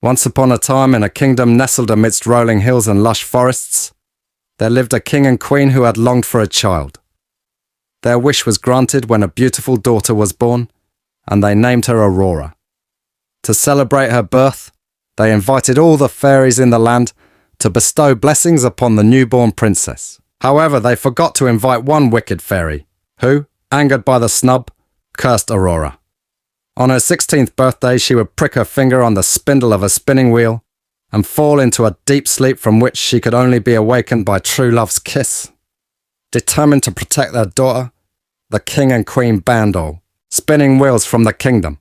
Once upon a time, in a kingdom nestled amidst rolling hills and lush forests, there lived a king and queen who had longed for a child. Their wish was granted when a beautiful daughter was born, and they named her Aurora. To celebrate her birth, they invited all the fairies in the land to bestow blessings upon the newborn princess. However, they forgot to invite one wicked fairy, who, angered by the snub, cursed Aurora. On her 16th birthday, she would prick her finger on the spindle of a spinning wheel and fall into a deep sleep from which she could only be awakened by true love's kiss. Determined to protect their daughter, the king and queen banned all spinning wheels from the kingdom.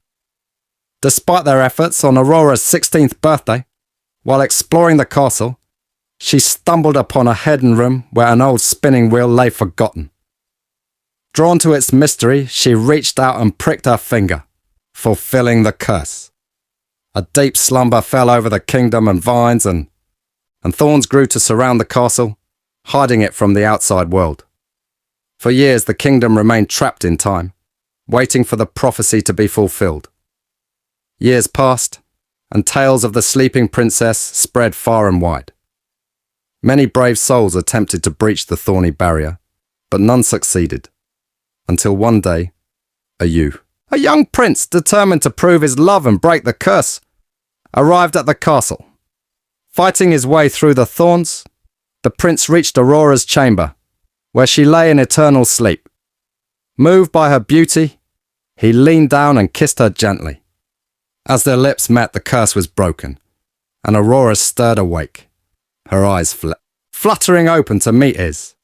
Despite their efforts, on Aurora's 16th birthday, while exploring the castle, she stumbled upon a hidden room where an old spinning wheel lay forgotten. Drawn to its mystery, she reached out and pricked her finger, fulfilling the curse. A deep slumber fell over the kingdom, and vines and thorns grew to surround the castle, hiding it from the outside world. For years the kingdom remained trapped in time, waiting for the prophecy to be fulfilled. Years passed, and tales of the sleeping princess spread far and wide. Many brave souls attempted to breach the thorny barrier, but none succeeded. Until one day, a young prince determined to prove his love and break the curse, arrived at the castle. Fighting his way through the thorns, the prince reached Aurora's chamber, where she lay in eternal sleep. Moved by her beauty, he leaned down and kissed her gently. As their lips met, the curse was broken, and Aurora stirred awake, her eyes fluttering open to meet his.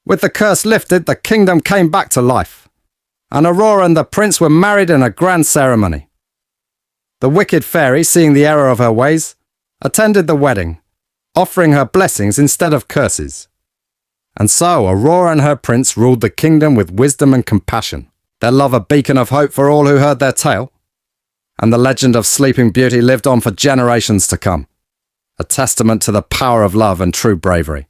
With the curse lifted, the kingdom came back to life, and Aurora and the prince were married in a grand ceremony. The wicked fairy, seeing the error of her ways, attended the wedding, offering her blessings instead of curses. And so Aurora and her prince ruled the kingdom with wisdom and compassion, their love a beacon of hope for all who heard their tale. And the legend of Sleeping Beauty lived on for generations to come, a testament to the power of love and true bravery.